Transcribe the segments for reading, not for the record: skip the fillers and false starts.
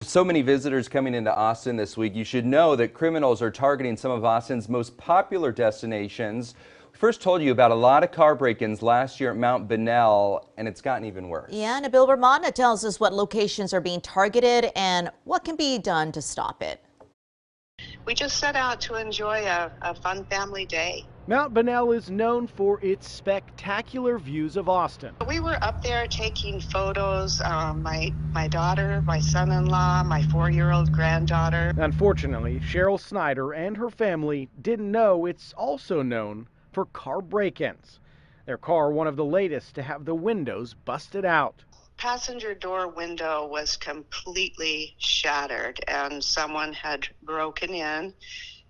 So many visitors coming into Austin this week. You should know that criminals are targeting some of Austin's most popular destinations. We first told you about a lot of car break-ins last year at Mount Bonnell, and it's gotten even worse. Yeah, Nabil Remadna tells us what locations are being targeted and what can be done to stop it. We just set out to enjoy a fun family day. Mount Bonnell is known for its spectacular views of Austin. We were up there taking photos. My daughter, my son-in-law, my 4-year-old granddaughter. Unfortunately, Cheryl Snyder and her family didn't know it's also known for car break-ins. Their car, one of the latest to have the windows busted out. Passenger door window was completely shattered, and someone had broken in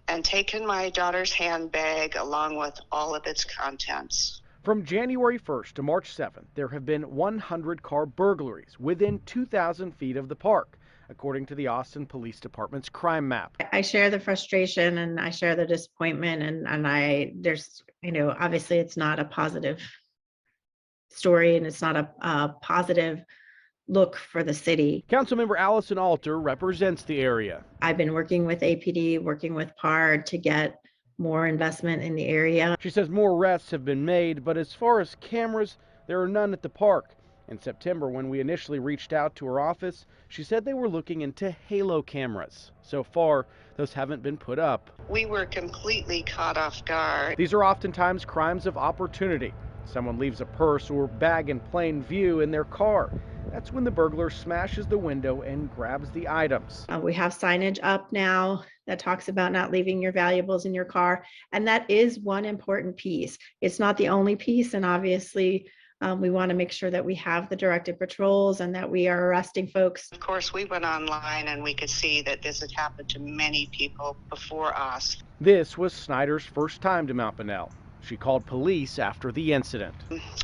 and taken my daughter's handbag along with all of its contents. From January 1st to March 7th, there have been 100 car burglaries within 2,000 feet of the park, according to the Austin Police Department's crime map. I share the frustration and I share the disappointment, there's, obviously it's not a positive story and it's not a positive look for the city. Councilmember Allison Alter represents the area. I've been working with APD, working with PARD to get more investment in the area. She says more arrests have been made, but as far as cameras, there are none at the park. In September, when we initially reached out to her office, she said they were looking into halo cameras. So far, those haven't been put up. We were completely caught off guard. These are oftentimes crimes of opportunity. Someone leaves a purse or bag in plain view in their car. That's when the burglar smashes the window and grabs the items. We have signage up now that talks about not leaving your valuables in your car, and that is one important piece. It's not the only piece, and obviously we want to make sure that we have the directed patrols and that we are arresting folks. Of course, we went online and we could see that this had happened to many people before us. This was Snyder's first time to Mount Bonnell. She called police after the incident.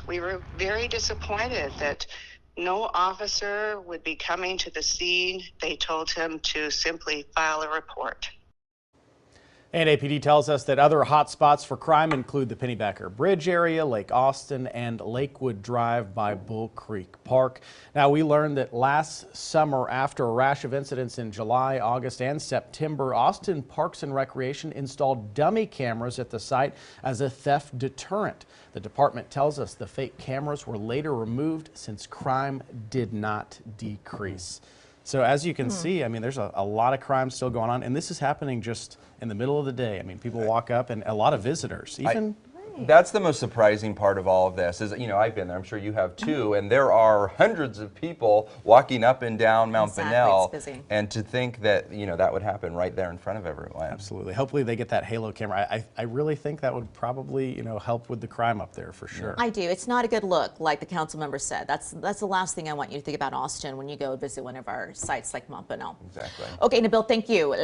We were very disappointed that no officer would be coming to the scene. They told him to simply file a report. And APD tells us that other hot spots for crime include the Pennybacker Bridge area, Lake Austin, and Lakewood Drive by Bull Creek Park. Now, we learned that last summer, after a rash of incidents in July, August, and September, Austin Parks and Recreation installed dummy cameras at the site as a theft deterrent. The department tells us the fake cameras were later removed since crime did not decrease. So as you can see, I mean, there's a lot of crime still going on, and this is happening just in the middle of the day. I mean, people walk up, and a lot of visitors, even. That's the most surprising part of all of this is, I've been there, I'm sure you have too, and there are hundreds of people walking up and down Mount Bonnell, and to think that, that would happen right there in front of everyone. Absolutely. Hopefully they get that halo camera. I really think that would probably, help with the crime up there for sure. I do. It's not a good look, like the council member said. That's the last thing I want you to think about Austin when you go visit one of our sites like Mount Bonnell. Exactly. Okay, Nabil, thank you.